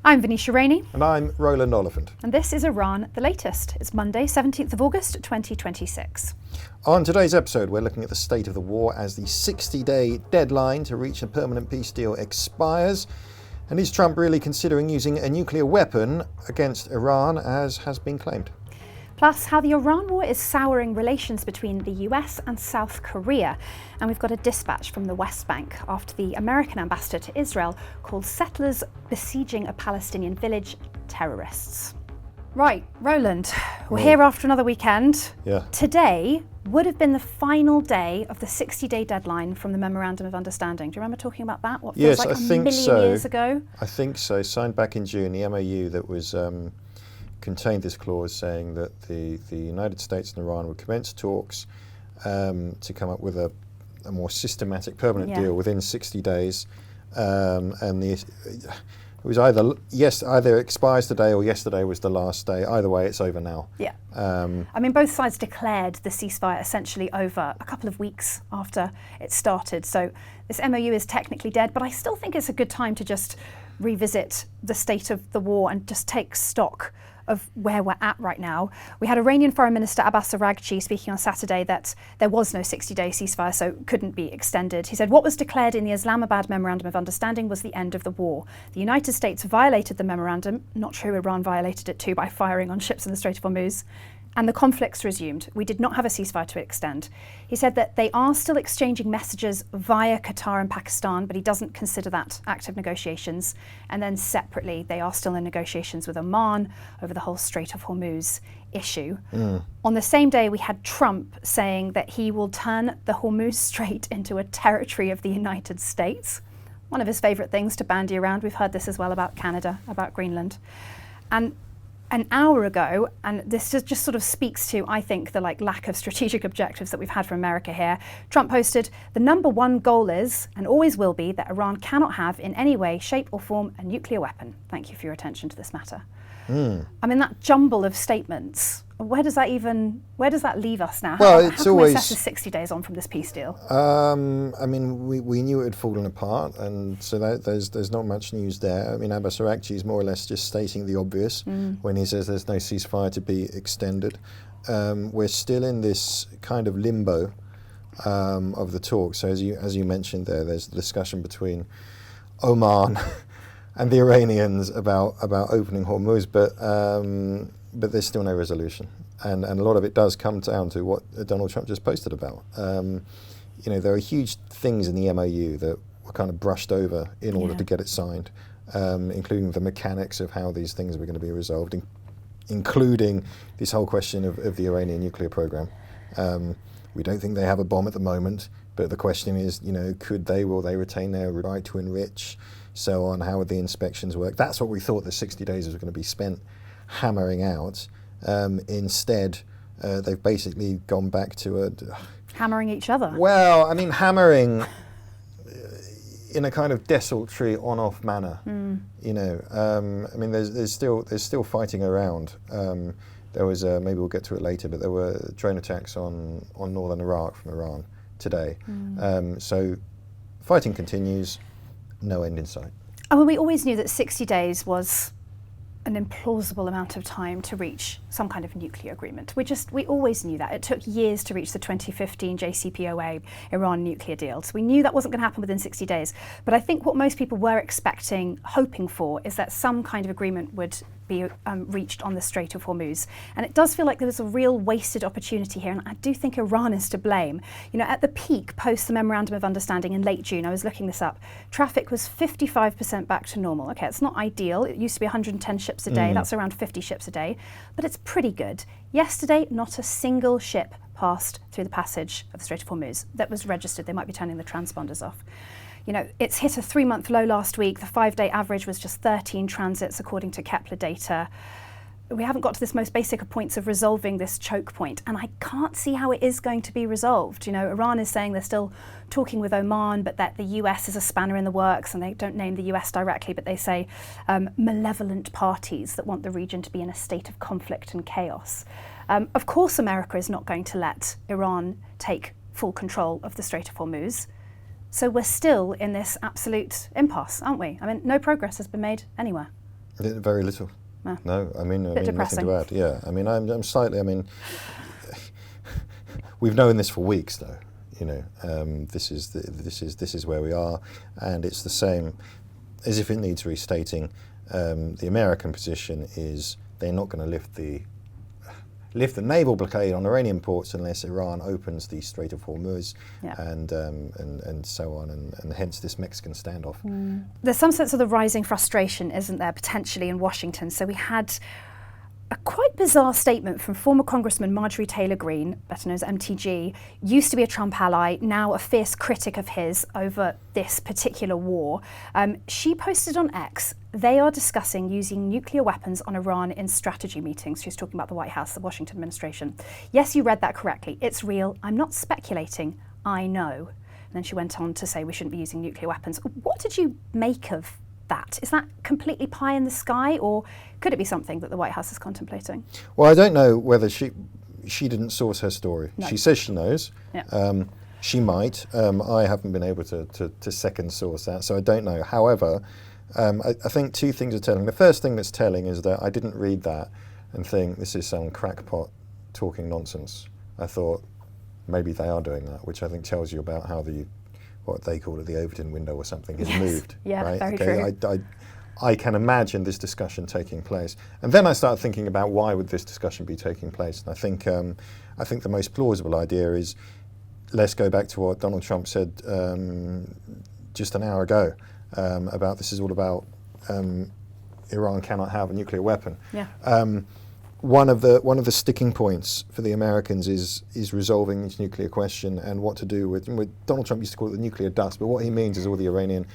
I'm Venetia Rainey. And I'm Roland Oliphant. And this is Iran, the latest. It's Monday, 17th of August, 2026. On today's episode, we're looking at the state of the war as the 60-day deadline to reach a permanent peace deal expires. And is Trump really considering using a nuclear weapon against Iran, as has been claimed? Plus, how the Iran war is souring relations between the US and South Korea. And we've got a dispatch from the West Bank after the American ambassador to Israel called settlers besieging a Palestinian village terrorists. Right, Roland, we're here after another weekend. Yeah. Today would have been the final day of the 60-day deadline from the Memorandum of Understanding. Do you remember talking about that? What feels like a million years ago? I think so. Signed back in June, the MOU that was contained this clause saying that the United States and Iran would commence talks to come up with a more systematic permanent deal within 60 days. It was either expires today or yesterday was the last day. Either way, it's over now. Yeah. I mean, both sides declared the ceasefire essentially over a couple of weeks after it started. So this MOU is technically dead, but I still think it's a good time to just revisit the state of the war and just take stock of where we're at right now. We had Iranian Foreign Minister Abbas Araghchi speaking on Saturday that there was no 60-day ceasefire, so couldn't be extended. He said what was declared in the Islamabad Memorandum of Understanding was the end of the war. The United States violated the memorandum, not true, Iran violated it too by firing on ships in the Strait of Hormuz, and the conflicts resumed. We did not have a ceasefire to extend. He said that they are still exchanging messages via Qatar and Pakistan, but he doesn't consider that active negotiations. And then separately, they are still in negotiations with Oman over the whole Strait of Hormuz issue. On the same day, we had Trump saying that he will turn the Hormuz Strait into a territory of the United States. One of his favourite things to bandy around. We've heard this as well about Canada, about Greenland. And an hour ago, and this just sort of speaks to, I think, the lack of strategic objectives that we've had from America here, Trump posted, the number one goal is, and always will be, that Iran cannot have in any way, shape or form a nuclear weapon. Thank you for your attention to this matter. I mean, that jumble of statements, where does that leave us now? Well, how can we assess 60 days on from this peace deal? I mean, we knew it had fallen apart, and so there's not much news there. I mean, Abbas Araghchi is more or less just stating the obvious when he says there's no ceasefire to be extended. We're still in this kind of limbo of the talks. So as you mentioned there's the discussion between Oman and the Iranians about opening Hormuz, but there's still no resolution. And a lot of it does come down to what Donald Trump just posted about. There are huge things in the MOU that were kind of brushed over in order to get it signed, including the mechanics of how these things were going to be resolved, including this whole question of the Iranian nuclear program. We don't think they have a bomb at the moment, but the question is, will they retain their right to enrich, so on, how would the inspections work? That's what we thought the 60 days was going to be spent hammering out. Instead, they've basically gone back to hammering each other. Well, I mean, hammering in a kind of desultory on-off manner. I mean, there's still fighting around. There was maybe we'll get to it later, but there were drone attacks on northern Iraq from Iran today. So fighting continues. No end in sight. I mean, we always knew that 60 days was an implausible amount of time to reach some kind of nuclear agreement. We always knew that. It took years to reach the 2015 JCPOA Iran nuclear deal. So we knew that wasn't going to happen within 60 days. But I think what most people were expecting, hoping for, is that some kind of agreement would be reached on the Strait of Hormuz. And it does feel like there was a real wasted opportunity here, and I do think Iran is to blame. At the peak post the Memorandum of Understanding in late June, I was looking this up, traffic was 55% back to normal. Okay, it's not ideal. It used to be 110 ships a day. That's around 50 ships a day, but it's pretty good. Yesterday, not a single ship passed through the passage of the Strait of Hormuz that was registered. They might be turning the transponders off. It's hit a 3-month low last week. The 5-day average was just 13 transits, according to Kepler data. We haven't got to this most basic of points of resolving this choke point, and I can't see how it is going to be resolved. Iran is saying they're still talking with Oman, but that the US is a spanner in the works, and they don't name the US directly, but they say malevolent parties that want the region to be in a state of conflict and chaos. Of course, America is not going to let Iran take full control of the Strait of Hormuz. So we're still in this absolute impasse, aren't we? I mean, no progress has been made anywhere. Very little. No, I mean depressing. nothing to add. Yeah, I mean, I'm slightly. I mean, we've known this for weeks, though. You know, this is where we are, and it's the same as if it needs restating. The American position is they're not going to lift the naval blockade on Iranian ports unless Iran opens the Strait of Hormuz, and so on, and hence this Mexican standoff. There's some sense of the rising frustration, isn't there, potentially in Washington? So we had a quite bizarre statement from former Congressman Marjorie Taylor Greene, better known as MTG, used to be a Trump ally, now a fierce critic of his over this particular war. She posted on X, they are discussing using nuclear weapons on Iran in strategy meetings. She's talking about the White House, the Washington administration. Yes, you read that correctly. It's real. I'm not speculating. I know. And then she went on to say we shouldn't be using nuclear weapons. What did you make of that? Is that completely pie in the sky, or could it be something that the White House is contemplating? Well, I don't know whether she didn't source her story. No. She says she knows. Yeah. She might. I haven't been able to second source that, so I don't know. However, I think two things are telling. The first thing that's telling is that I didn't read that and think this is some crackpot talking nonsense. I thought maybe they are doing that, which I think tells you about how what they call it, the Overton window or something, has moved. Yeah, right? very true. I can imagine this discussion taking place. And then I started thinking about why would this discussion be taking place. And I think the most plausible idea is, let's go back to what Donald Trump said just an hour ago about this is all about Iran cannot have a nuclear weapon. Yeah. One of the sticking points for the Americans is resolving this nuclear question and what to do with Donald Trump used to call it the nuclear dust, but what he means is all the Iranian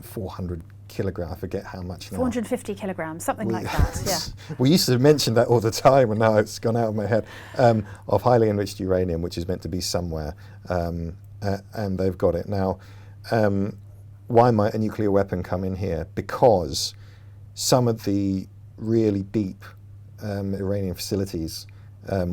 400 kilogram, I forget how much now. 450 kilograms, something like that, yeah. We used to mention that all the time, and now it's gone out of my head, of highly enriched uranium, which is meant to be somewhere, and they've got it. Now, why might a nuclear weapon come in here? Because some of the really deep Iranian facilities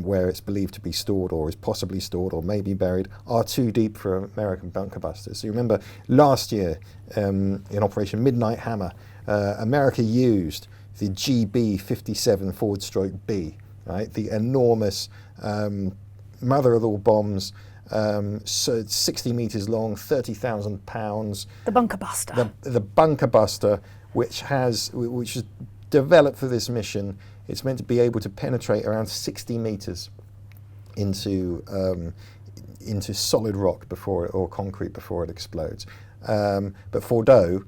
where it's believed to be stored or is possibly stored or may be buried are too deep for American bunker busters. So you remember last year in Operation Midnight Hammer, America used the GB-57/B, right? The enormous mother of all bombs, so 60 meters long, 30,000 pounds. The bunker buster. The bunker buster, which is developed for this mission. It's meant to be able to penetrate around 60 meters into solid rock or concrete before it explodes. But Fordow,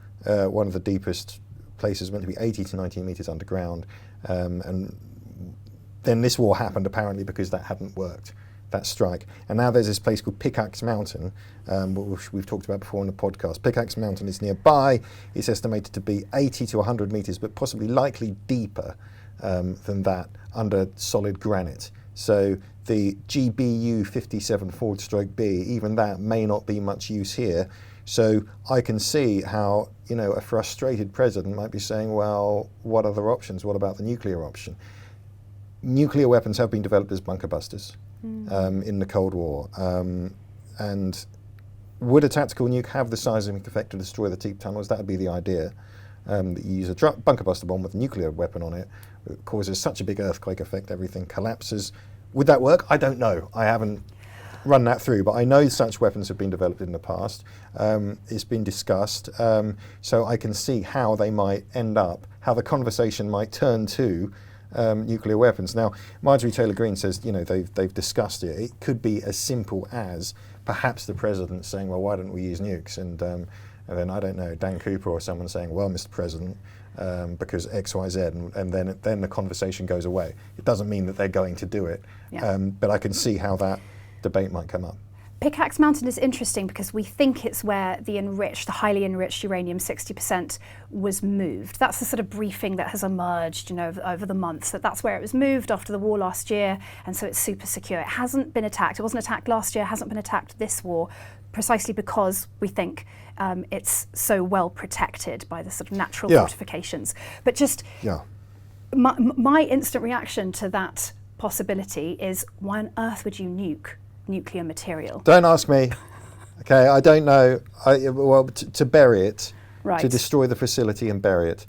one of the deepest places, meant to be 80 to 90 meters underground. And then this war happened apparently because that hadn't worked, that strike. And now there's this place called Pickaxe Mountain, which we've talked about before on the podcast. Pickaxe Mountain is nearby. It's estimated to be 80 to 100 meters, but possibly likely deeper than that under solid granite. So the GBU-57/B, even that may not be much use here. So I can see how, a frustrated president might be saying, well, what other options? What about the nuclear option? Nuclear weapons have been developed as bunker busters in the Cold War. And would a tactical nuke have the seismic effect to destroy the deep tunnels? That would be the idea. That you use a bunker buster bomb with a nuclear weapon on it. It causes such a big earthquake effect, everything collapses. Would that work? I don't know. I haven't run that through, but I know such weapons have been developed in the past. It's been discussed, so I can see how they might end up, how the conversation might turn to nuclear weapons. Now, Marjorie Taylor Greene says, they've discussed it. It could be as simple as perhaps the president saying, well, why don't we use nukes? And then, I don't know, Dan Cooper or someone saying, well, Mr. President, because X, Y, Z, and then the conversation goes away. It doesn't mean that they're going to do it, but I can see how that debate might come up. Pickaxe Mountain is interesting because we think it's where the highly enriched uranium 60% was moved. That's the sort of briefing that has emerged, over the months, that's where it was moved after the war last year, and so it's super secure. It hasn't been attacked. It wasn't attacked last year, hasn't been attacked this war, precisely because we think it's so well protected by the sort of natural fortifications. But just my instant reaction to that possibility is, why on earth would you nuke nuclear material? Don't ask me. Okay, I don't know. To bury it, right, to destroy the facility and bury it.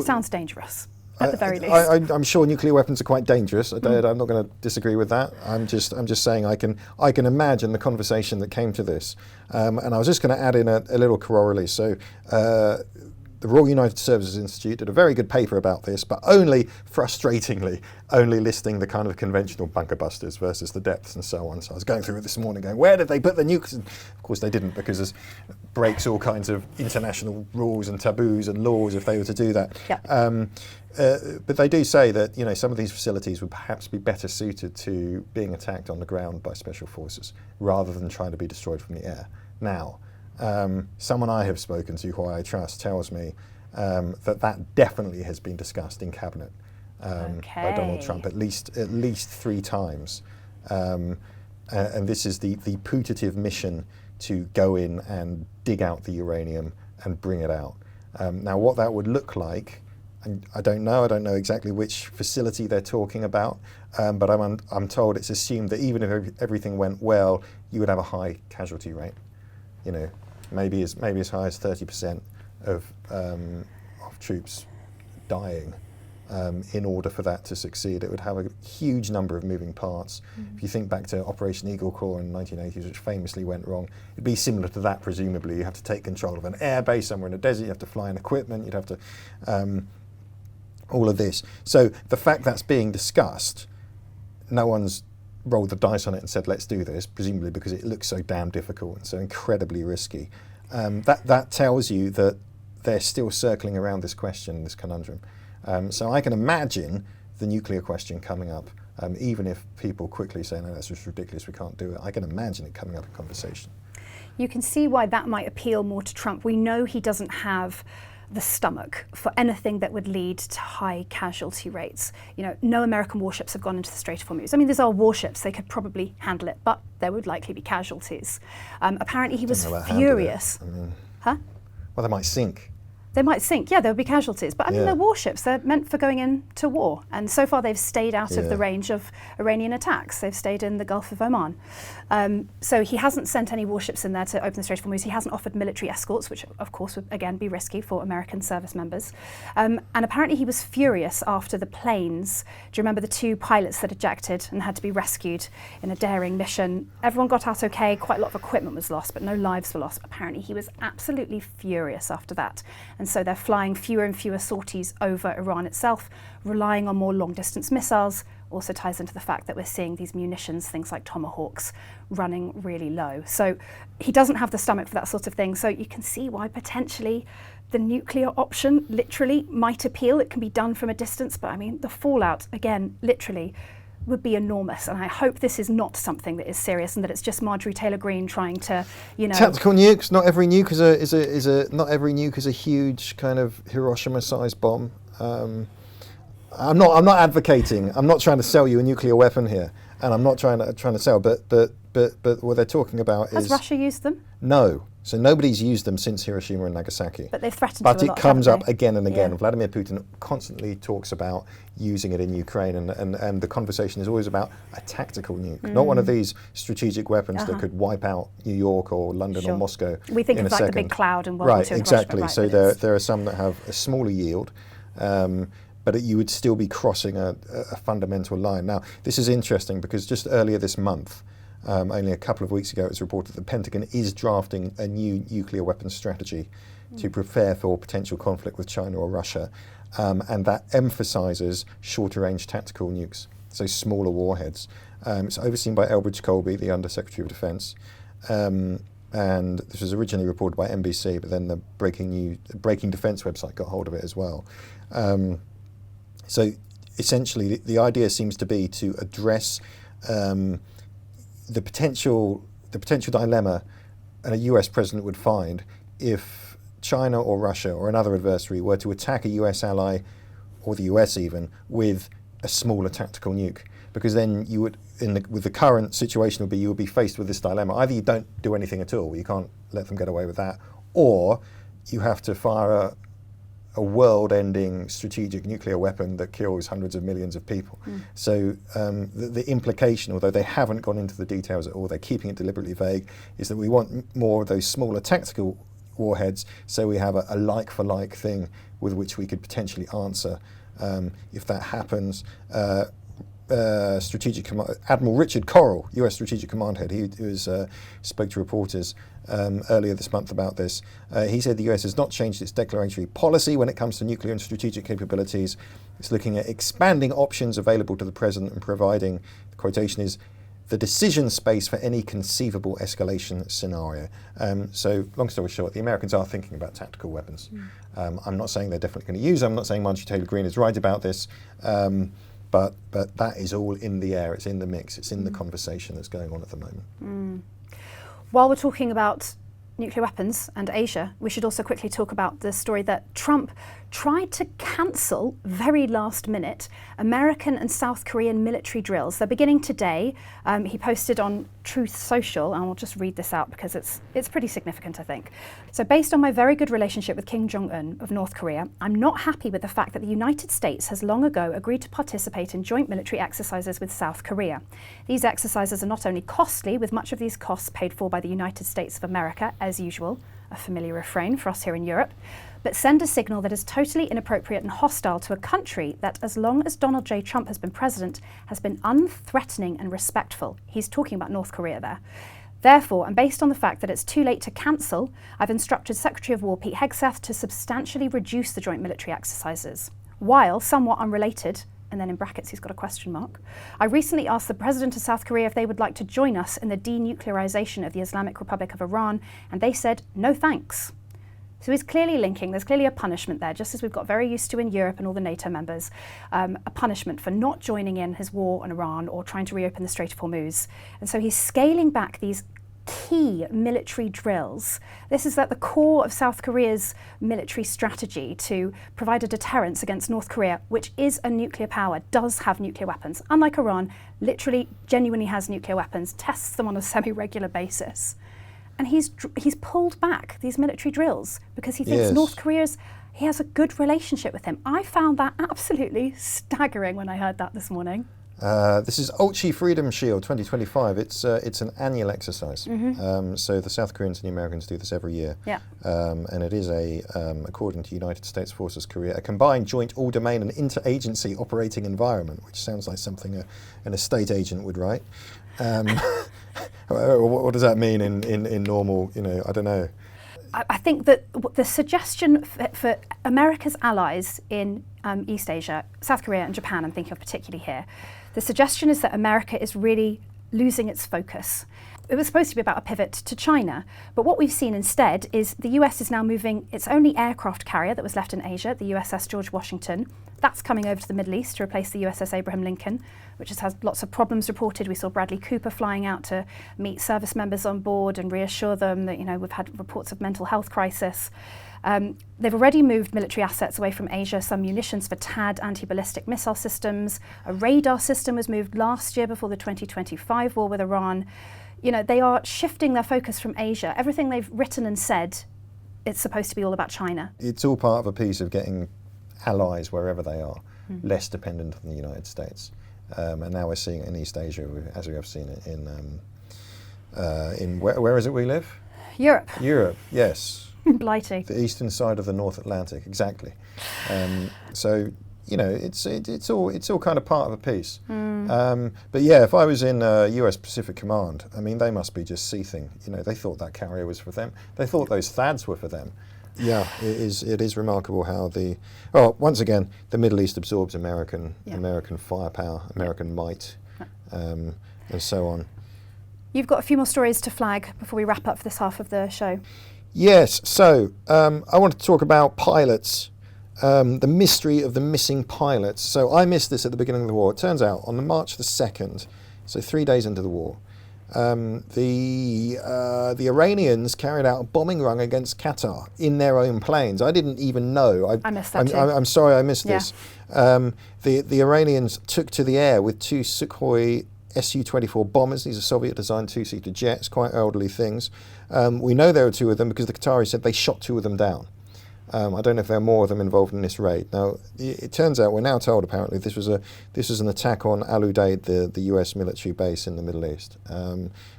Sounds dangerous, at the very least. I'm sure nuclear weapons are quite dangerous. I'm not going to disagree with that. I'm just saying I can imagine the conversation that came to this. And I was just going to add in a little corollary. So the Royal United Services Institute did a very good paper about this, but frustratingly, only listing the kind of conventional bunker busters versus the depths and so on. So I was going through it this morning going, where did they put the nukes? And of course they didn't, because it breaks all kinds of international rules and taboos and laws if they were to do that. Yep. But they do say that some of these facilities would perhaps be better suited to being attacked on the ground by special forces rather than trying to be destroyed from the air. Now, someone I have spoken to who I trust tells me that definitely has been discussed in cabinet by Donald Trump at least 3 times, and this is the putative mission to go in and dig out the uranium and bring it out. Now, what that would look like, I don't know exactly which facility they're talking about, but I'm told it's assumed that even if everything went well, you would have a high casualty rate. Maybe as high as 30% of troops dying in order for that to succeed. It would have a huge number of moving parts. If you think back to Operation Eagle Claw in the 1980s, which famously went wrong, it'd be similar to that, presumably. You have to take control of an air base somewhere in the desert, you have to fly in equipment, you'd have to... all of this. So the fact that's being discussed, no one's rolled the dice on it and said, let's do this, presumably because it looks so damn difficult and so incredibly risky. That tells you that they're still circling around this question, this conundrum. So I can imagine the nuclear question coming up, even if people quickly say, no, that's just ridiculous, we can't do it. I can imagine it coming up in conversation. You can see why that might appeal more to Trump. We know he doesn't have the stomach for anything that would lead to high casualty rates. No American warships have gone into the Strait of Hormuz. I mean, these are warships, they could probably handle it, but there would likely be casualties. Apparently he was furious. Huh? Well, they might sink. They might sink, yeah, there would be casualties. But I mean, they're warships, they're meant for going into war. And so far they've stayed out of the range of Iranian attacks. They've stayed in the Gulf of Oman. So he hasn't sent any warships in there to open the Strait of Hormuz. He hasn't offered military escorts, which of course would again be risky for American service members. And apparently he was furious after the planes. Do you remember the 2 pilots that ejected and had to be rescued in a daring mission? Everyone got out okay, quite a lot of equipment was lost, but no lives were lost. Apparently he was absolutely furious after that. And so they're flying fewer and fewer sorties over Iran itself, relying on more long-distance missiles. Also ties into the fact that we're seeing these munitions, things like Tomahawks, running really low. So he doesn't have the stomach for that sort of thing. So you can see why potentially the nuclear option literally might appeal. It can be done from a distance, but I mean, the fallout, again, literally, would be enormous. And I hope this is not something that is serious and that it's just Marjorie Taylor Greene trying to, Tactical nukes. Not every nuke is a huge kind of Hiroshima-sized bomb. I'm not advocating. I'm not trying to sell you a nuclear weapon here, and I'm not trying to sell. But what they're talking about Has Russia used them? No. So nobody's used them since Hiroshima and Nagasaki. But they've threatened to a lot. But it comes up they? again and again. Yeah. Vladimir Putin constantly talks about using it in Ukraine, and the conversation is always about a tactical nuke, not one of these strategic weapons that could wipe out New York or London or Moscow. We think in of a like second. the big cloud and World War II. Right, exactly. So there are some that have a smaller yield. But you would still be crossing a fundamental line. Now, this is interesting because just earlier this month, only a couple of weeks ago, it was reported that the Pentagon is drafting a new nuclear weapons strategy to prepare for potential conflict with China or Russia, and that emphasises shorter-range tactical nukes, so smaller warheads. It's overseen by Elbridge Colby, the Under-Secretary of Defence, and this was originally reported by NBC, but then the Breaking Defence website got hold of it as well. So essentially, the idea seems to be to address the potential dilemma a US president would find if China or Russia or another adversary were to attack a US ally, or the US even, with a smaller tactical nuke. Because then you would, with the current situation, you would be faced with this dilemma. Either you don't do anything at all, you can't let them get away with that, or you have to fire a world-ending strategic nuclear weapon that kills hundreds of millions of people. So the implication, although they haven't gone into the details at all, they're keeping it deliberately vague, is that we want more of those smaller tactical warheads, so we have a like-for-like thing with which we could potentially answer if that happens. Admiral Richard Correll, US Strategic Command Head, he spoke to reporters earlier this month about this. He said the US has not changed its declaratory policy when it comes to nuclear and strategic capabilities. It's looking at expanding options available to the president and providing, the quotation is, the decision space for any conceivable escalation scenario. So, long story short, the Americans are thinking about tactical weapons. I'm not saying they're definitely going to use them. I'm not saying Marjorie Taylor Greene is right about this. But that is all in the air. It's in the mix. It's in the conversation that's going on at the moment. While we're talking about nuclear weapons and Asia, we should also quickly talk about the story that Trump tried to cancel, very last minute, American and South Korean military drills. They're beginning today. He posted on Truth Social, and I'll just read this out because it's pretty significant, I think. So, based on my very good relationship with Kim Jong-un of North Korea, I'm not happy with the fact that the United States has long ago agreed to participate in joint military exercises with South Korea. These exercises are not only costly, with much of these costs paid for by the United States of America, as usual, a familiar refrain for us here in Europe, but send a signal that is totally inappropriate and hostile to a country that, as long as Donald J. Trump has been president, has been unthreatening and respectful. He's talking about North Korea there. Therefore, and based on the fact that it's too late to cancel, I've instructed Secretary of War Pete Hegseth to substantially reduce the joint military exercises. While, somewhat unrelated, and then in brackets he's got a question mark, I recently asked the President of South Korea if they would like to join us in the denuclearization of the Islamic Republic of Iran, and they said, no thanks. So he's clearly linking, there's clearly a punishment there, just as we've got very used to in Europe and all the NATO members, a punishment for not joining in his war on Iran or trying to reopen the Strait of Hormuz. And so he's scaling back these key military drills. This is at the core of South Korea's military strategy to provide a deterrence against North Korea, which is a nuclear power, does have nuclear weapons. Unlike Iran, literally, genuinely has nuclear weapons, tests them on a semi-regular basis. And he's pulled back these military drills because he thinks North Korea's, he has a good relationship with him. I found that absolutely staggering when I heard that this morning. This is Ulchi Freedom Shield 2025. It's an annual exercise. So the South Koreans and the Americans do this every year. Yeah. And it is according to United States Forces Korea, a combined joint all-domain and interagency operating environment, which sounds like something an estate agent would write. What does that mean in normal, I don't know. I think that the suggestion for America's allies in East Asia, South Korea and Japan, I'm thinking of particularly here, the suggestion is that America is really losing its focus. It was supposed to be about a pivot to China, but what we've seen instead is the US is now moving its only aircraft carrier that was left in Asia, the USS George Washington. That's coming over to the Middle East to replace the USS Abraham Lincoln, which has had lots of problems reported. We saw Bradley Cooper flying out to meet service members on board and reassure them that, we've had reports of mental health crisis. They've already moved military assets away from Asia, some munitions for THAAD anti-ballistic missile systems. A radar system was moved last year before the 2025 war with Iran. They are shifting their focus from Asia. Everything they've written and said, it's supposed to be all about China. It's all part of a piece of getting allies wherever they are, less dependent on the United States. And now we're seeing it in East Asia, as we have seen it in where is it we live? Europe. Europe, yes. Blighty. The eastern side of the North Atlantic, exactly. So it's all kind of part of a piece. But yeah, if I was in US Pacific Command, they must be just seething. They thought that carrier was for them. They thought those THAADs were for them. Yeah, it is remarkable how once again, the Middle East absorbs American firepower, American might, and so on. You've got a few more stories to flag before we wrap up for this half of the show. Yes, so I want to talk about pilots, the mystery of the missing pilots. So I missed this at the beginning of the war. It turns out on March the 2nd, so 3 days into the war, the Iranians carried out a bombing run against Qatar in their own planes. I didn't even know. I missed that too. I'm sorry I missed this. The Iranians took to the air with two Sukhoi Su-24 bombers. These are Soviet-designed two-seater jets, quite elderly things. We know there were two of them because the Qataris said they shot two of them down. I don't know if there are more of them involved in this raid. Now, it turns out, we're now told apparently this was an attack on Al Udeid, the US military base in the Middle East.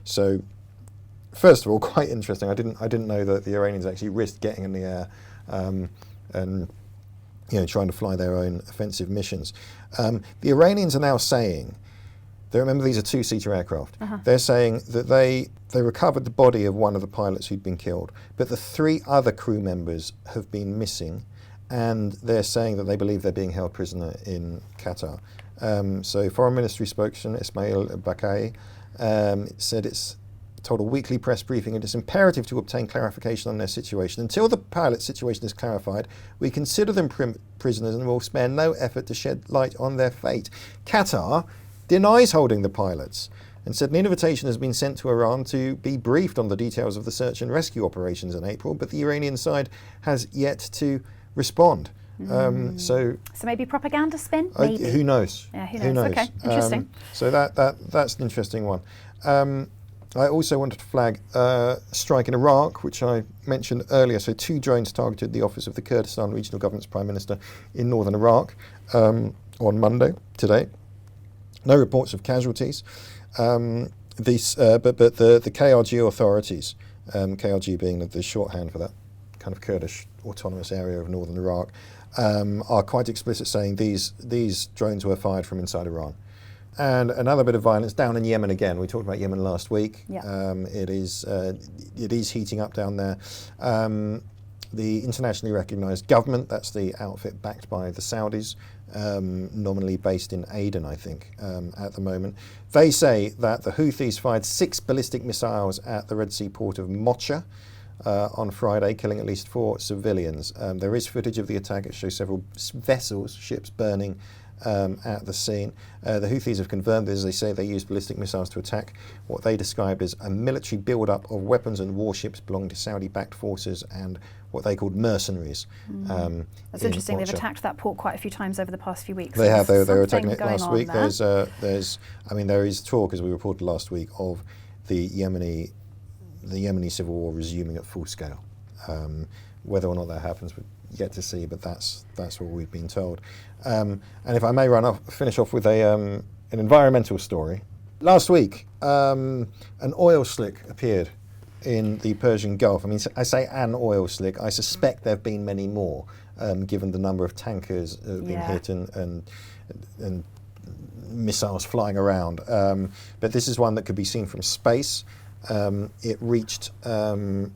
So, first of all, quite interesting. I didn't know that the Iranians actually risked getting in the air and trying to fly their own offensive missions. The Iranians are now saying, remember these are two-seater aircraft, they're saying that they recovered the body of one of the pilots who'd been killed, but the 3 other crew members have been missing, and they're saying that they believe they're being held prisoner in Qatar. So Foreign Ministry spokesman Ismail Bakai said it's told a weekly press briefing it is imperative to obtain clarification on their situation. Until the pilot's situation is clarified, we consider them prisoners and will spare no effort to shed light on their fate. Qatar denies holding the pilots and said an invitation has been sent to Iran to be briefed on the details of the search and rescue operations in April, but the Iranian side has yet to respond. So maybe propaganda spin? Maybe. Who knows? Yeah, who knows? Okay, interesting. So that's an interesting one. I also wanted to flag a strike in Iraq, which I mentioned earlier. So 2 drones targeted the office of the Kurdistan Regional Government's Prime Minister in northern Iraq on Monday, today. No reports of casualties. But the KRG authorities, KRG being the shorthand for that kind of Kurdish autonomous area of northern Iraq, are quite explicit, saying these drones were fired from inside Iran. And another bit of violence down in Yemen again. We talked about Yemen last week. Yeah. It is heating up down there. The internationally recognised government, that's the outfit backed by the Saudis, nominally based in Aden, I think, at the moment. They say that the Houthis fired 6 ballistic missiles at the Red Sea port of Mocha on Friday, killing at least 4 civilians. There is footage of the attack. It shows several vessels, ships burning at the scene. The Houthis have confirmed this. They say they used ballistic missiles to attack what they described as a military build-up of weapons and warships belonging to Saudi-backed forces and what they called mercenaries. That's interesting. They've attacked that port quite a few times over the past few weeks. They have. They were attacking it last week. There. There is talk, as we reported last week, of the Yemeni civil war resuming at full scale. Whether or not that happens, we're yet to see, but that's what we've been told. And if I may finish off with an environmental story. Last week, an oil slick appeared in the Persian Gulf. I mean, I say an oil slick. I suspect there have been many more, given the number of tankers that have been hit and missiles flying around. But this is one that could be seen from space. It reached Qeshm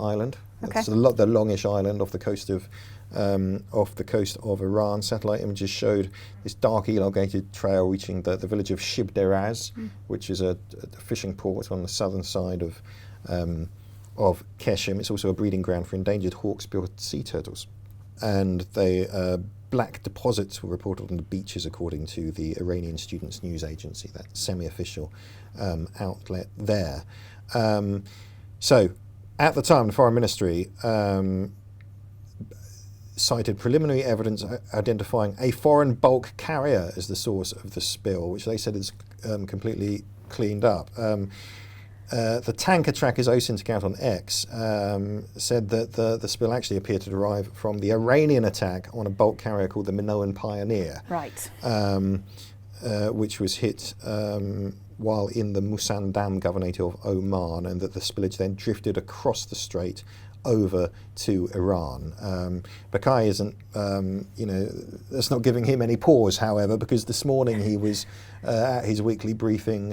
Island. Okay. It's the longish island off the coast of Iran. Satellite images showed this dark elongated trail reaching the village of Shib Deraz, which is a fishing port on the southern side of Qeshm. It's also a breeding ground for endangered hawksbill sea turtles. And black deposits were reported on the beaches, according to the Iranian Students' News Agency, that semi-official outlet there. So, at the time, the Foreign Ministry cited preliminary evidence identifying a foreign bulk carrier as the source of the spill, which they said is completely cleaned up. The tanker tracker's OSINT account on X said that the spill actually appeared to derive from the Iranian attack on a bulk carrier called the Minoan Pioneer, right? Which was hit while in the Musan Dam governorate of Oman, and that the spillage then drifted across the strait over to Iran. Bakai isn't, that's not giving him any pause, however, because this morning he was at his weekly briefing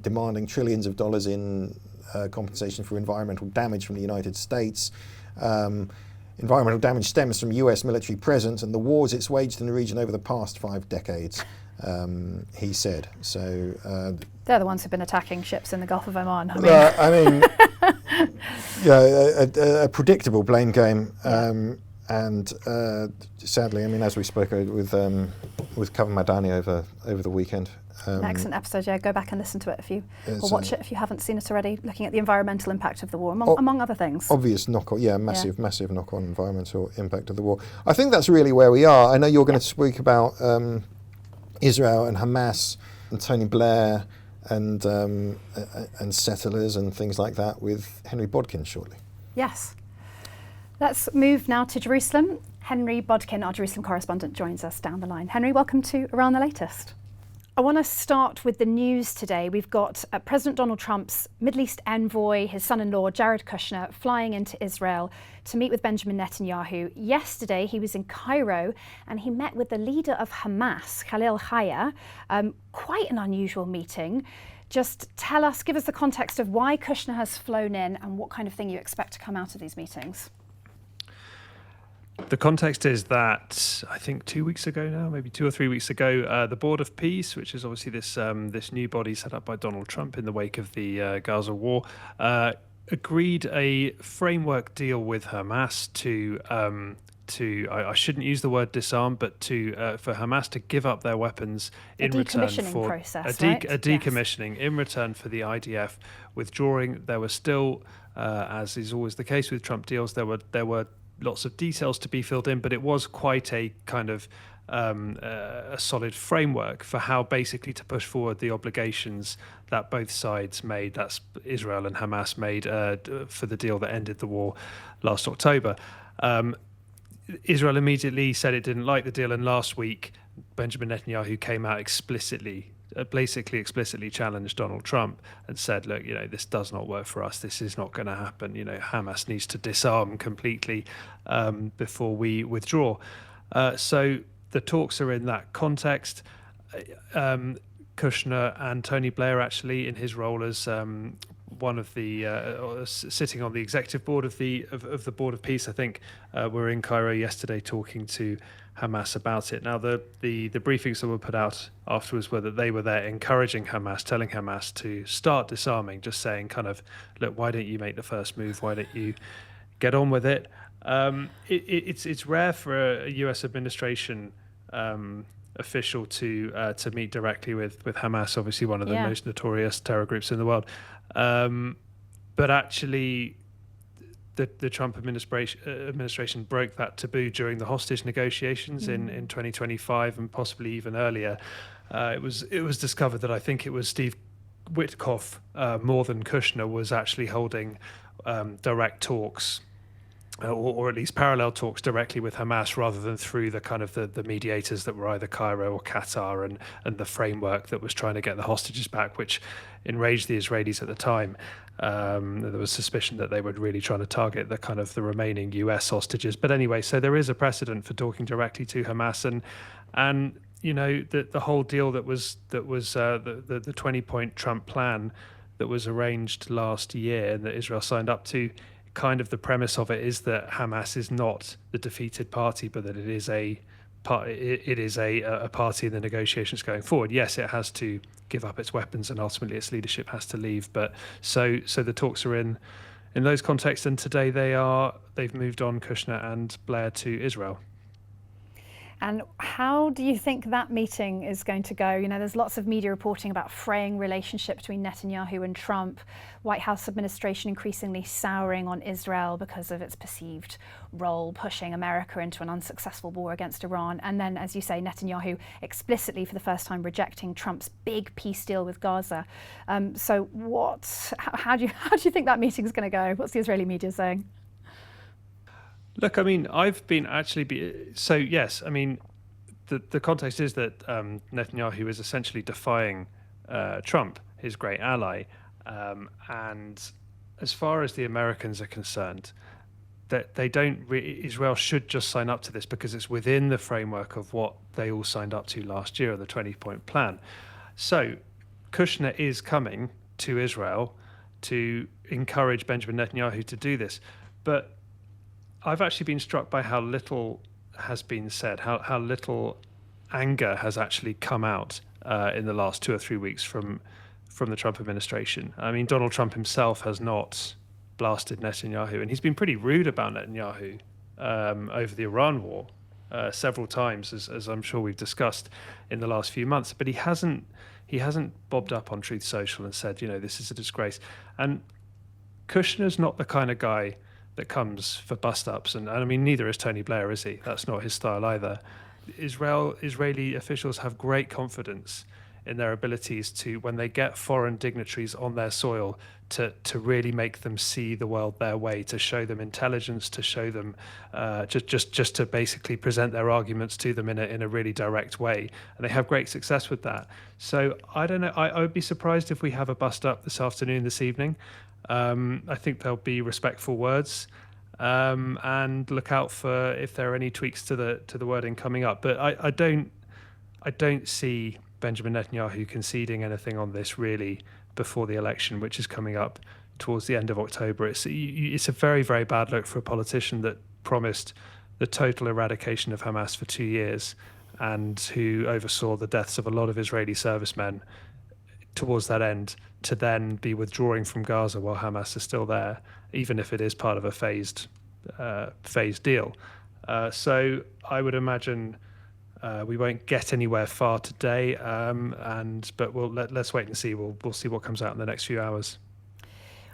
demanding trillions of dollars in compensation for environmental damage from the United States. Environmental damage stems from US military presence and the wars it's waged in the region over the past 5 decades. He said. So they're the ones who've been attacking ships in the Gulf of Oman. A predictable blame game, and sadly, I mean, as we spoke with Kavan Madani over the weekend. An excellent episode. Yeah, go back and listen to it or watch it if you haven't seen it already. Looking at the environmental impact of the war, among other things. Obvious knock-on, massive knock-on environmental impact of the war. I think that's really where we are. I know you're going to speak about Israel and Hamas and Tony Blair and settlers and things like that with Henry Bodkin shortly. Yes. Let's move now to Jerusalem. Henry Bodkin, our Jerusalem correspondent, joins us down the line. Henry, welcome to Iran the Latest. I want to start with the news today. We've got President Donald Trump's Middle East envoy, his son-in-law, Jared Kushner, flying into Israel to meet with Benjamin Netanyahu. Yesterday, he was in Cairo and he met with the leader of Hamas, Khalil Haya. Quite an unusual meeting. Just give us the context of why Kushner has flown in and what kind of thing you expect to come out of these meetings. The context is that I think 2 weeks ago now, maybe 2 or 3 weeks ago, the Board of Peace, which is obviously this new body set up by Donald Trump in the wake of the Gaza war, agreed a framework deal with Hamas I shouldn't use the word disarm, but for Hamas to give up their weapons in return for process, a decommissioning, in return for the IDF withdrawing. There was still, as is always the case with Trump deals, there were lots of details to be filled in, but it was quite a kind of a solid framework for how basically to push forward the obligations that both sides made, that's Israel and Hamas made for the deal that ended the war last October. Israel immediately said it didn't like the deal, and last week Benjamin Netanyahu came out basically explicitly challenged Donald Trump and said, look, this does not work for us. This is not going to happen. Hamas needs to disarm completely before we withdraw. So the talks are in that context. Kushner and Tony Blair, actually, in his role as one of the sitting on the executive board of the Board of Peace, I think, were in Cairo yesterday talking to Hamas about it. Now, the briefings that were put out afterwards were that they were there encouraging Hamas, telling Hamas to start disarming, just saying kind of, look, why don't you make the first move? Why don't you get on with it? It's rare for a US administration official to meet directly with Hamas, obviously one of the most notorious terror groups in the world. But actually, the Trump administration broke that taboo during the hostage negotiations in 2025 and possibly even earlier. It was discovered that I think it was Steve Witkoff more than Kushner was actually holding direct talks. Or at least parallel talks directly with Hamas rather than through the kind of the mediators that were either Cairo or Qatar and the framework that was trying to get the hostages back, which enraged the Israelis at the time. There was suspicion that they were really trying to target the remaining US hostages. But anyway, so there is a precedent for talking directly to Hamas, and the whole deal that was the 20-point Trump plan that was arranged last year and that Israel signed up to. Kind of the premise of it is that Hamas is not the defeated party, but that it is a party in the negotiations going forward. Yes, it has to give up its weapons and ultimately its leadership has to leave. But so the talks are in those contexts, and today they've moved on, Kushner and Blair, to Israel. And how do you think that meeting is going to go? There's lots of media reporting about fraying relationship between Netanyahu and Trump, White House administration increasingly souring on Israel because of its perceived role pushing America into an unsuccessful war against Iran. And then, as you say, Netanyahu explicitly for the first time rejecting Trump's big peace deal with Gaza. So how do you think that meeting is going to go? What's the Israeli media saying? Look, I mean, so yes, I mean, the context is that Netanyahu is essentially defying Trump, his great ally, and as far as the Americans are concerned, that Israel should just sign up to this because it's within the framework of what they all signed up to last year, the 20-point plan. So Kushner is coming to Israel to encourage Benjamin Netanyahu to do this, but I've actually been struck by how little has been said, how little anger has actually come out in the last 2 or 3 weeks from the Trump administration. I mean, Donald Trump himself has not blasted Netanyahu, and he's been pretty rude about Netanyahu over the Iran war several times, as I'm sure we've discussed in the last few months. But he hasn't bobbed up on Truth Social and said, this is a disgrace. And Kushner's not the kind of guy that comes for bust-ups, and I mean, neither is Tony Blair, is he? That's not his style either. Israeli officials have great confidence in their abilities to, when they get foreign dignitaries on their soil, to really make them see the world their way, to show them intelligence, to show them just to basically present their arguments to them in a really direct way. And they have great success with that. So I don't know. I would be surprised if we have a bust up this afternoon, this evening. I think there'll be respectful words. And look out for if there are any tweaks to the wording coming up. But I don't see Benjamin Netanyahu conceding anything on this really before the election, which is coming up towards the end of October. It's a very, very bad look for a politician that promised the total eradication of Hamas for 2 years and who oversaw the deaths of a lot of Israeli servicemen towards that end, to then be withdrawing from Gaza while Hamas is still there, even if it is part of a phased deal. So I would imagine we won't get anywhere far today, but let's wait and see. We'll see what comes out in the next few hours.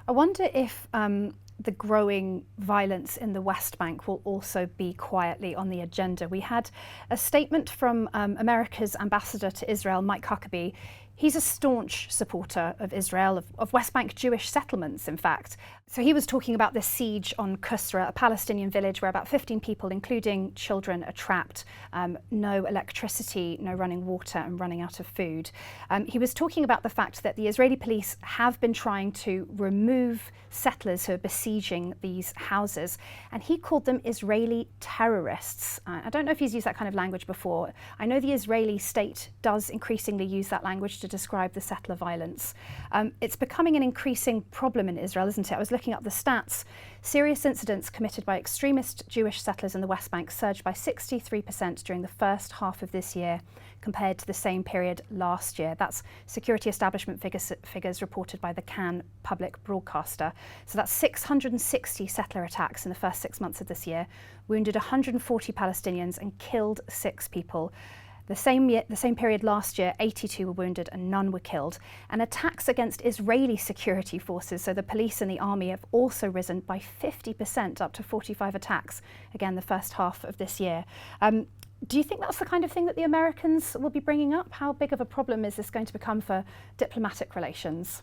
I wonder if the growing violence in the West Bank will also be quietly on the agenda. We had a statement from America's ambassador to Israel, Mike Huckabee. He's a staunch supporter of Israel, of West Bank Jewish settlements, in fact. So he was talking about the siege on Kusra, a Palestinian village where about 15 people, including children, are trapped. No electricity, no running water, and running out of food. He was talking about the fact that the Israeli police have been trying to remove settlers who are besieging these houses, and he called them Israeli terrorists. I don't know if he's used that kind of language before. I know the Israeli state does increasingly use that language to describe the settler violence. It's becoming an increasing problem in Israel, isn't it? I was looking up the stats. Serious incidents committed by extremist Jewish settlers in the West Bank surged by 63% during the first half of this year compared to the same period last year. That's security establishment figures reported by the Cannes public broadcaster. So that's 660 settler attacks in the first 6 months of this year, wounded 140 Palestinians and killed 6 people. The same period last year, 82 were wounded and none were killed. And attacks against Israeli security forces, so the police and the army, have also risen by 50%, up to 45 attacks, again, the first half of this year. Do you think that's the kind of thing that the Americans will be bringing up? How big of a problem is this going to become for diplomatic relations?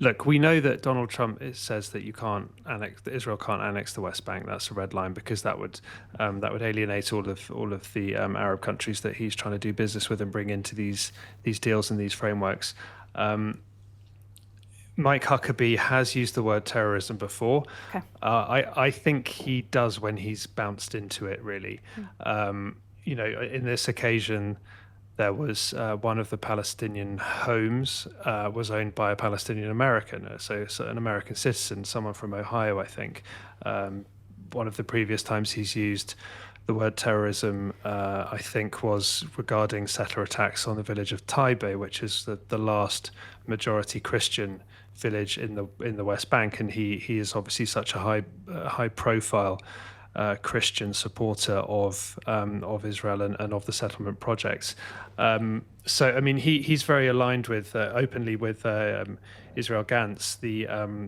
Look, we know that Donald Trump says that that Israel can't annex the West Bank. That's a red line, because that would alienate all of the Arab countries that he's trying to do business with and bring into these deals and these frameworks. Mike Huckabee has used the word terrorism before. Okay. I think he does when he's bounced into it, really. In this occasion, there was one of the Palestinian homes was owned by a Palestinian American, so an American citizen, someone from Ohio, I think. One of the previous times he's used the word terrorism, I think, was regarding settler attacks on the village of Taibe, which is the last majority Christian village in the West Bank, and he is obviously such a high profile Christian supporter of Israel and of the settlement projects. So I mean, he's very aligned with openly with Israel Gantz,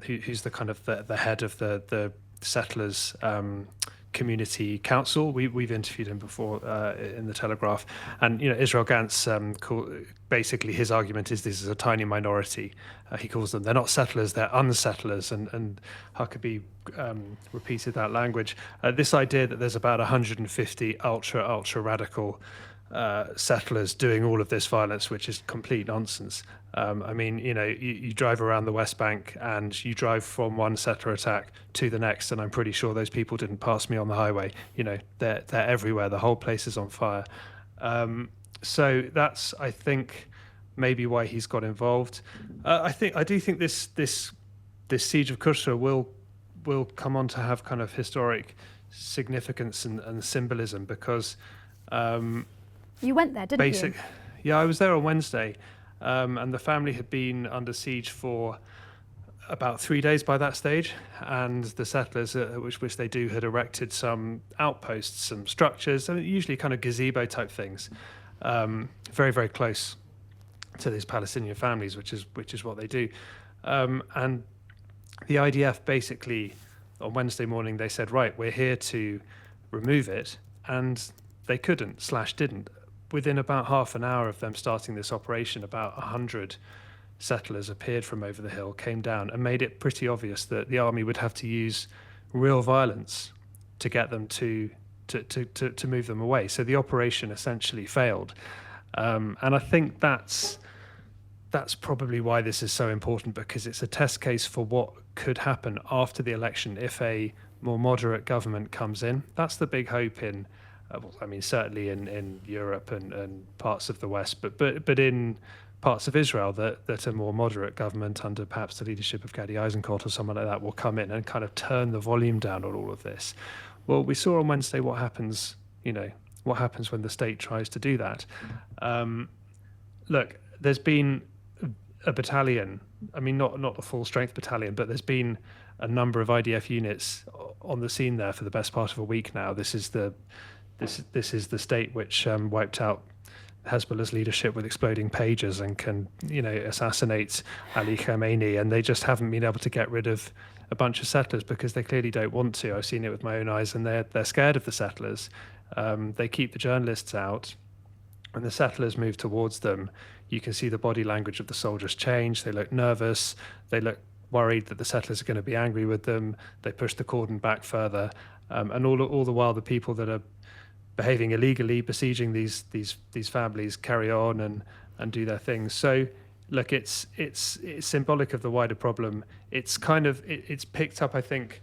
who's the kind of the head of the settlers community council. We've interviewed him before in the Telegraph, and Israel Gantz basically his argument is this is a tiny minority. He calls them, they're not settlers, they're unsettlers, and Huckabee repeated that language. This idea that there's about 150 ultra radical settlers doing all of this violence, which is complete nonsense. I mean, you drive around the West Bank and you drive from one settler attack to the next, and I'm pretty sure those people didn't pass me on the highway. They're everywhere. The whole place is on fire. So that's, I think, maybe why he's got involved. I do think this siege of Kusra will come on to have kind of historic significance and symbolism, because you went there, didn't you? Yeah, I was there on Wednesday, and the family had been under siege for about 3 days by that stage, and the settlers, which they do, had erected some outposts, some structures, usually kind of gazebo type things, very, very close to these Palestinian families, which is what they do. And the IDF basically, on Wednesday morning, they said, right, we're here to remove it, and they couldn't / didn't. within about half an hour of them starting this operation, about 100 settlers appeared from over the hill, came down, and made it pretty obvious that the army would have to use real violence to get them to move them away. So the operation essentially failed, and I think that's probably why this is so important, because it's a test case for what could happen after the election if a more moderate government comes in. That's the big hope in, certainly in Europe and parts of the West, but in parts of Israel, that a more moderate government under perhaps the leadership of Gadi Eisenkot or someone like that will come in and kind of turn the volume down on all of this. Well, we saw on Wednesday what happens when the state tries to do that. Look, there's been a battalion, not a full strength battalion, but there's been a number of IDF units on the scene there for the best part of a week now. This is the state which wiped out Hezbollah's leadership with exploding pagers and can, assassinate Ali Khamenei, and they just haven't been able to get rid of a bunch of settlers because they clearly don't want to. I've seen it with my own eyes, and they're scared of the settlers. They keep the journalists out. When the settlers move towards them, you can see the body language of the soldiers change. They look nervous. They look worried that the settlers are going to be angry with them. They push the cordon back further, and all the while, the people that are behaving illegally, besieging these families, carry on and do their things. So, look, it's symbolic of the wider problem. It's it's picked up, I think,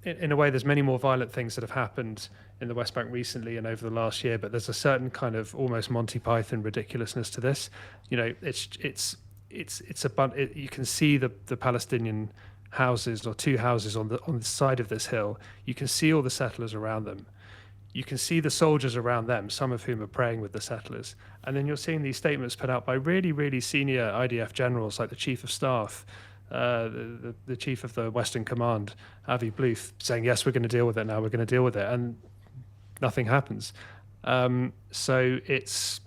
in a way. There's many more violent things that have happened in the West Bank recently and over the last year, but there's a certain kind of almost Monty Python ridiculousness to this. You can see the Palestinian houses, or two houses on the side of this hill. You can see all the settlers around them. You can see the soldiers around them, some of whom are praying with the settlers. And then you're seeing these statements put out by really, really senior IDF generals, like the Chief of Staff, the Chief of the Western Command, Avi Bluth, saying, yes, we're going to deal with it now, we're going to deal with it. And nothing happens. So it's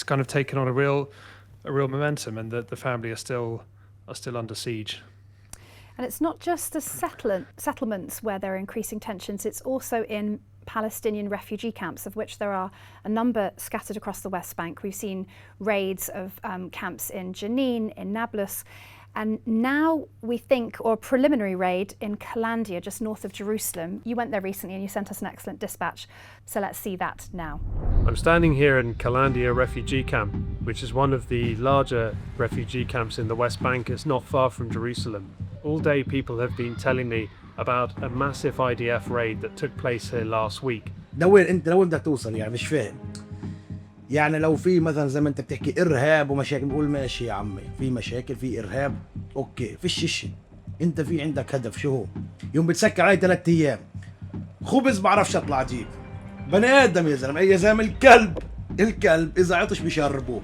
kind of taken on a real momentum, and the family are still under siege. And it's not just the settlements where there are increasing tensions, it's also in Palestinian refugee camps, of which there are a number scattered across the West Bank. We've seen raids of camps in Jenin, in Nablus, and now we think, or a preliminary raid in Kalandia, just north of Jerusalem. You went there recently and you sent us an excellent dispatch, so let's see that now. I'm standing here in Kalandia refugee camp, which is one of the larger refugee camps in the West Bank. It's not far from Jerusalem. All day people have been telling me about a massive IDF raid that took place here last week. لوين بدك توصل يعني مش فاهم. يعني لو في مثلا زي ما انت بتحكي ارهاب ومشاكل، بقول ماشي يا عمي، في مشاكل، في ارهاب، اوكي، فيش شيء. انت في عندك هدف، شو هو؟ يوم بتسكر علي 3 ايام. خبز بعرفش اطلع اجيب. بني ادم يا زلمه، الكلب اذا عطش بيشربوه.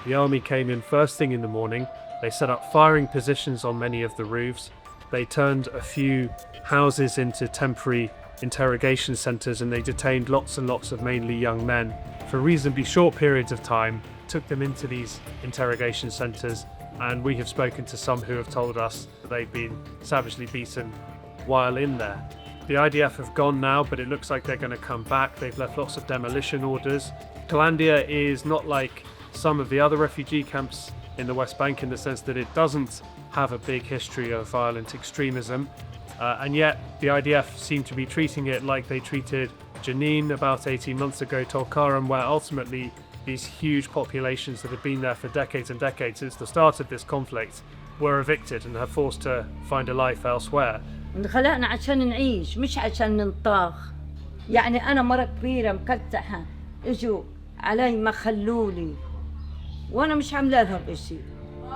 The army came in first thing in the morning. They set up firing positions on many of the roofs. They turned a few houses into temporary interrogation centres, and they detained lots and lots of mainly young men for reasonably short periods of time, took them into these interrogation centres, and we have spoken to some who have told us that they've been savagely beaten while in there. The IDF have gone now, but it looks like they're going to come back. They've left lots of demolition orders. Kalandia is not like some of the other refugee camps in the West Bank in the sense that it doesn't have a big history of violent extremism, and yet the IDF seem to be treating it like they treated Jenin about 18 months ago, Tulkarm, where ultimately these huge populations that have been there for decades and decades since the start of this conflict were evicted and have forced to find a life elsewhere. خلقنا عشان نعيش مش عشان ننطاخ. يعني أنا مرة كبيرة مكتحة إجوا علي ما خلولي وأنا مش عاملة لهم إشي.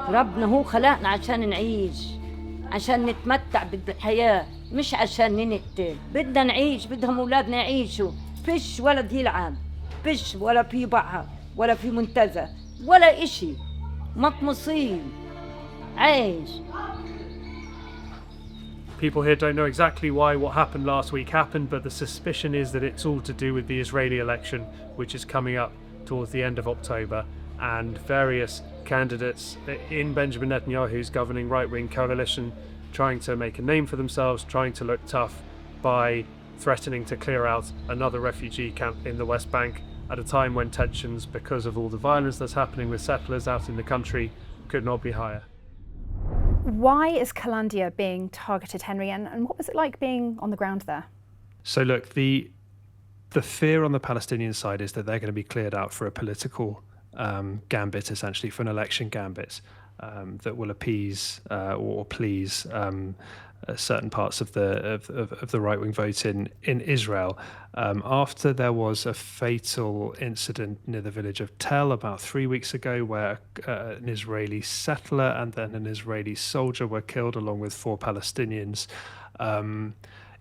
ربنا هو خلقنا عشان نعيش، عشان نتمتع بالحياة، مش عشان ننقتل. بدنا نعيش، بدهم أولادنا يعيشوا. فيش ولد يلعب، فيش ولا في بحر ولا في منتزه ولا إشي. مطمسين عيش. People here don't know exactly why what happened last week happened, but the suspicion is that it's all to do with the Israeli election, which is coming up towards the end of October, and various candidates in Benjamin Netanyahu's governing right-wing coalition trying to make a name for themselves, trying to look tough by threatening to clear out another refugee camp in the West Bank at a time when tensions, because of all the violence that's happening with settlers out in the country, could not be higher. Why is Calandia being targeted, Henry, and what was it like being on the ground there? So look, the fear on the Palestinian side is that they're going to be cleared out for a political gambit, essentially, for an election gambit that will appease or please certain parts of the right-wing vote in Israel. After there was a fatal incident near the village of Tel about 3 weeks ago, where an Israeli settler and then an Israeli soldier were killed, along with 4 Palestinians.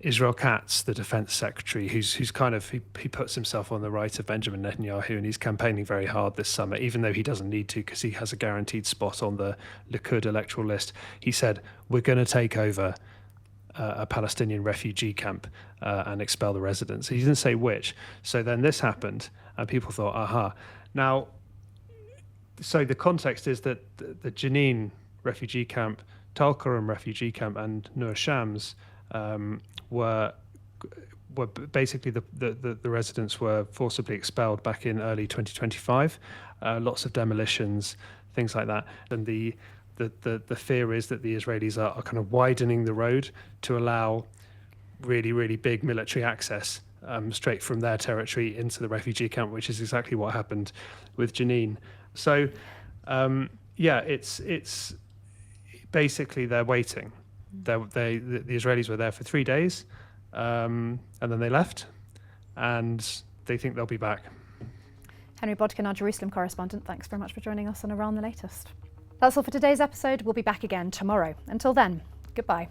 Israel Katz, the defense secretary, who's kind of, he puts himself on the right of Benjamin Netanyahu, and he's campaigning very hard this summer, even though he doesn't need to because he has a guaranteed spot on the Likud electoral list. He said, we're going to take over a Palestinian refugee camp and expel the residents. He didn't say which. So then this happened, and people thought, aha. Now, so the context is that the Jenin refugee camp, Talkaram refugee camp, and Nur Shams were basically the residents were forcibly expelled back in early 2025. Lots of demolitions, things like that, and the fear is that the Israelis are kind of widening the road to allow really big military access straight from their territory into the refugee camp, which is exactly what happened with Jenin. So it's basically they're waiting. The Israelis were there for 3 days, and then they left, and they think they'll be back. Henry Bodkin, our Jerusalem correspondent, thanks very much for joining us on Iran the Latest. That's all for today's episode. We'll be back again tomorrow. Until then, goodbye.